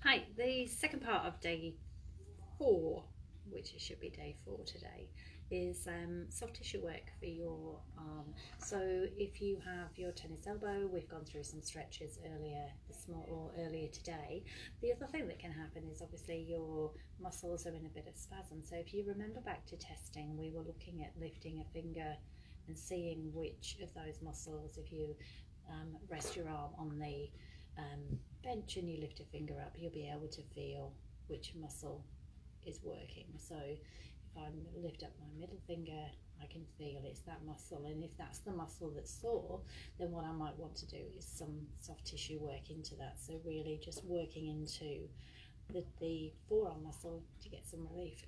Hi, the second part of day 4, which it should be day 4 today, is soft tissue work for your arm. So if you have your tennis elbow, we've gone through some stretches earlier today. The other thing that can happen is obviously your muscles are in a bit of spasm. So if you remember back to testing, we were looking at lifting a finger and seeing which of those muscles, if you rest your arm on the bench and you lift a finger up, you'll be able to feel which muscle is working. So if I lift up my middle finger, I can feel it's that muscle, and if that's the muscle that's sore, then what I might want to do is some soft tissue work into that. So really just working into the forearm muscle to get some relief.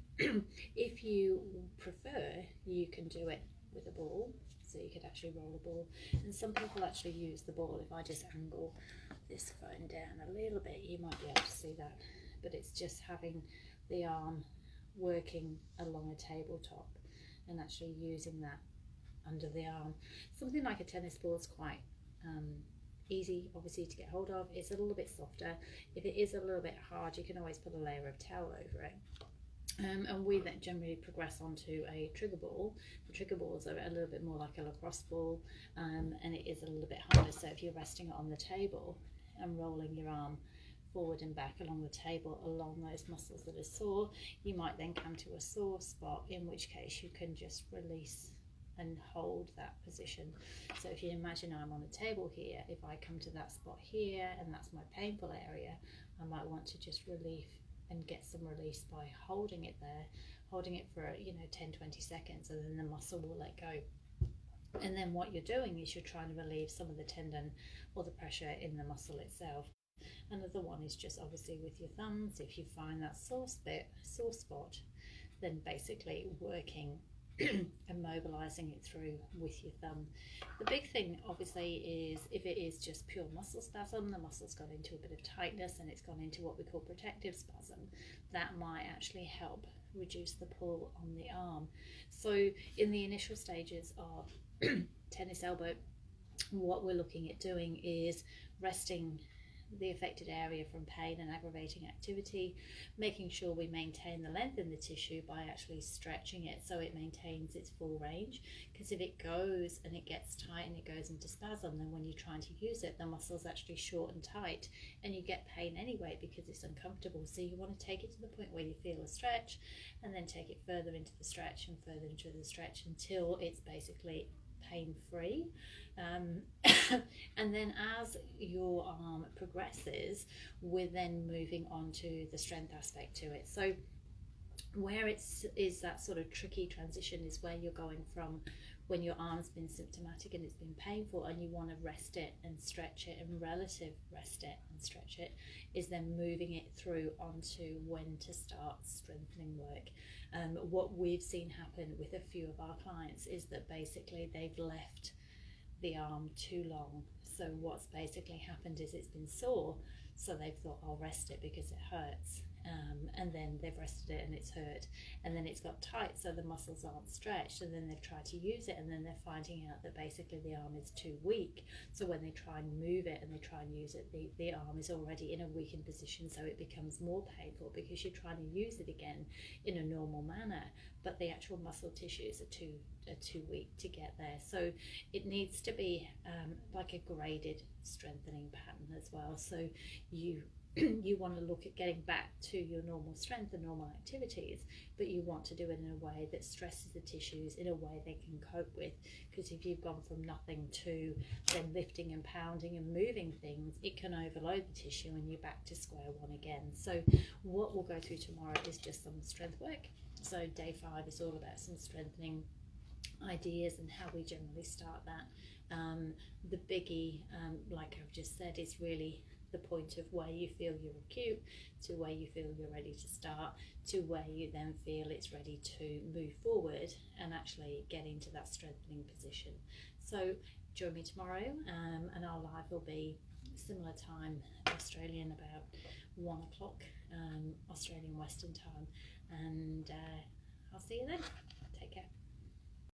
If you prefer, you can do it with a ball, so you could actually roll a ball, and some people actually use the ball. If I just angle this phone down a little bit, you might be able to see that, but it's just having the arm working along a tabletop and actually using that under the arm. Something like a tennis ball is quite easy obviously to get hold of. It's a little bit softer. If it is a little bit hard, you can always put a layer of towel over it. And we then generally progress onto a trigger ball. The trigger balls are a little bit more like a lacrosse ball, and it is a little bit harder. So if you're resting it on the table and rolling your arm forward and back along the table along those muscles that are sore, you might then come to a sore spot, in which case you can just release and hold that position. So if you imagine I'm on a table here, if I come to that spot here and that's my painful area, I might want to just relieve and get some release by holding it there, holding it for 10-20 seconds, and then the muscle will let go. And then what you're doing is you're trying to relieve some of the tendon or the pressure in the muscle itself. Another one is just obviously with your thumbs. If you find that sore spot, then basically working and mobilizing it through with your thumb. The big thing obviously is if it is just pure muscle spasm, the muscle's gone into a bit of tightness and it's gone into what we call protective spasm, that might actually help reduce the pull on the arm. So in the initial stages of tennis elbow, what we're looking at doing is resting the affected area from pain and aggravating activity, making sure we maintain the length in the tissue by actually stretching it so it maintains its full range. Because if it goes and it gets tight and it goes into spasm, then when you're trying to use it, the muscle's actually short and tight and you get pain anyway because it's uncomfortable. So you want to take it to the point where you feel a stretch, and then take it further into the stretch and further into the stretch until it's basically pain-free. And then as your arm progresses, we're then moving on to the strength aspect to it. So where is that sort of tricky transition is where you're going from when your arm's been symptomatic and it's been painful and you want to rest it and stretch it, and relative rest it and stretch it, is then moving it through onto when to start strengthening work. What we've seen happen with a few of our clients is that basically they've left the arm too long. So what's basically happened is it's been sore, so they've thought, I'll rest it because it hurts, and then they've rested it and it's hurt, and then it's got tight so the muscles aren't stretched, and then they've tried to use it and then they're finding out that basically the arm is too weak. So when they try and move it and they try and use it, the arm is already in a weakened position, so it becomes more painful because you're trying to use it again in a normal manner, but the actual muscle tissues are too weak to get there. So it needs to be like a graded strengthening pattern as well. So you want to look at getting back to your normal strength and normal activities, but you want to do it in a way that stresses the tissues in a way they can cope with. Because if you've gone from nothing to then lifting and pounding and moving things, it can overload the tissue and you're back to square one again. So what we'll go through tomorrow is just some strength work. So day 5 is all about some strengthening ideas and how we generally start that. The biggie, like I've just said, is really the point of where you feel you're acute, to where you feel you're ready to start, to where you then feel it's ready to move forward and actually get into that strengthening position. So join me tomorrow, and our live will be similar time, Australian, about 1 o'clock, Australian Western time, and I'll see you then. Take care.